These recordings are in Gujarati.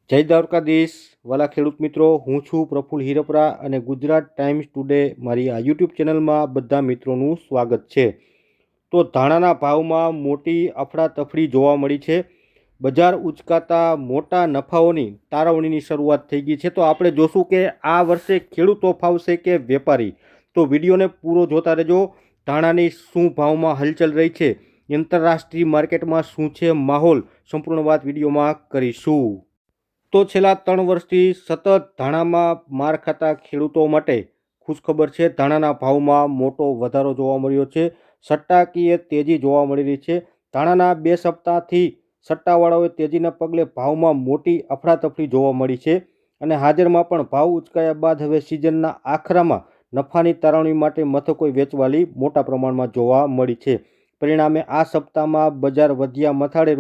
જય દ્વારકાધીશ વાલા ખેડૂત મિત્રો, હું છું પ્રફુલ હિરપરા અને ગુજરાત ટાઈમ્સ ટુડે મારી આ યુટ્યુબ ચેનલમાં બધા મિત્રોનું સ્વાગત છે। તો ધાણાના ભાવમાં મોટી અફડાતફડી જોવા મળી છે। બજાર ઉચકાતા મોટા નફાઓની તારવણીની શરૂઆત થઈ ગઈ છે। તો આપણે જોશું કે આ વર્ષે ખેડૂતો ફાવશે કે વેપારી। તો વિડીયોને પૂરો જોતા રહેજો। ધાણાની શું ભાવમાં હલચલ રહી છે, આંતરરાષ્ટ્રીય માર્કેટમાં શું છે માહોલ, સંપૂર્ણ વાત વિડીયોમાં કરીશું। તો છેલ્લા 3 વર્ષથી સતત ધાણામાં માર ખાતા ખેડૂતો માટે ખુશખબર છે। ધાણાના ભાવમાં મોટો વધારો જોવા મળ્યો છે। સટ્ટાકીય તેજી જોવા મળી રહી છે। ધાણાના 2 સપ્તાહથી સટ્ટાવાળાઓએ તેજીના પગલે ભાવમાં મોટી અફડાતફડી જોવા મળી છે અને હાજરમાં પણ ભાવ ઉચકાયા બાદ હવે સિઝનના આખરામાં નફાની તારવણી માટે મથકોએ વેચવાલી મોટા પ્રમાણમાં જોવા મળી છે। પરિણામે આ સપ્તાહમાં બજાર વધ્યા મથાળે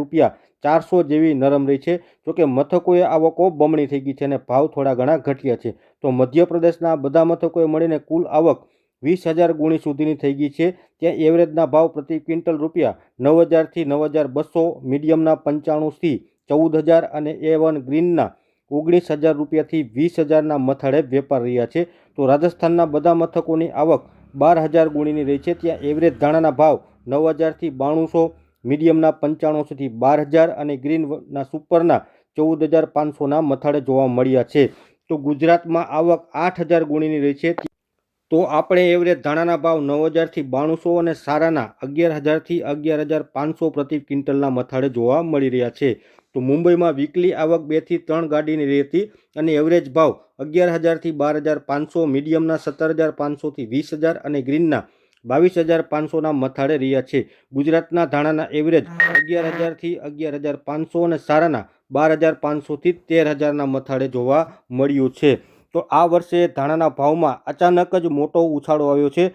₹400 જેવી નરમ રહી છે। જોકે મથકોએ આવકો બમણી થઈ ગઈ છે અને ભાવ થોડા ઘણા ઘટ્યા છે। તો મધ્યપ્રદેશના બધા મથકોએ મળીને કુલ આવક 20,000 ગુણી સુધીની થઈ ગઈ છે। ત્યાં એવરેજના ભાવ પ્રતિ ક્વિન્ટલ ₹9,000 થી 9,200, મીડિયમના 95 થી 14,000 અને A1 ગ્રીનના ₹19,000 થી 20,000ના મથાળે વેપાર રહ્યા છે। તો રાજસ્થાનના બધા મથકોની આવક 12,000 ગુણીની રહી છે। ત્યાં એવરેજ ધાણાના ભાવ 9,000 થી 9,200, મીડિયમના 95 થી 12,000 અને ગ્રીનના સુપરના 14,500ના મથાળે જોવા મળ્યા છે। તો ગુજરાતમાં આવક 8,000 ગુણીની રહી છે। તો આપણે એવરેજ ધાણાના ભાવ 9,000 થી 9,200 અને સારાના 11,000 થી 11,500 પ્રતિ ક્વિન્ટલના મથાળે જોવા મળી રહ્યા છે। તો મુંબઈમાં વીકલી આવક 2 થી 3 ગાડીની રહી હતી અને એવરેજ ભાવ 11,000 થી 12,500, મીડિયમના 17,500 થી 20,000 અને ગ્રીનના 22,500ના મથાળે રહ્યા છે। ગુજરાતના ધાણાના એવરેજ 11,000 થી 11,500 અને સારાના 12,500 થી 13,000ના મથાળે જોવા મળ્યું છે। તો આ વર્ષે ધાણાના ભાવમાં અચાનક જ મોટો ઉછાળો આવ્યો છે।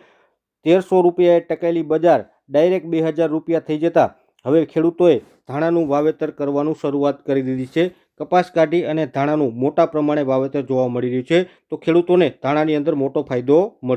₹1,300 ટકેલી બજાર ડાયરેક્ટ ₹2,000 થઈ જતા હવે ખેડૂતોએ ધાણાનું વાવેતર કરવાનું શરૂઆત કરી દીધી છે। કપાસ કાઢી અને ધાણાનું મોટા પ્રમાણે વાવેતર જોવા મળી રહ્યું છે। તો ખેડૂતોને ધાણાની અંદર મોટો ફાયદો મળશે।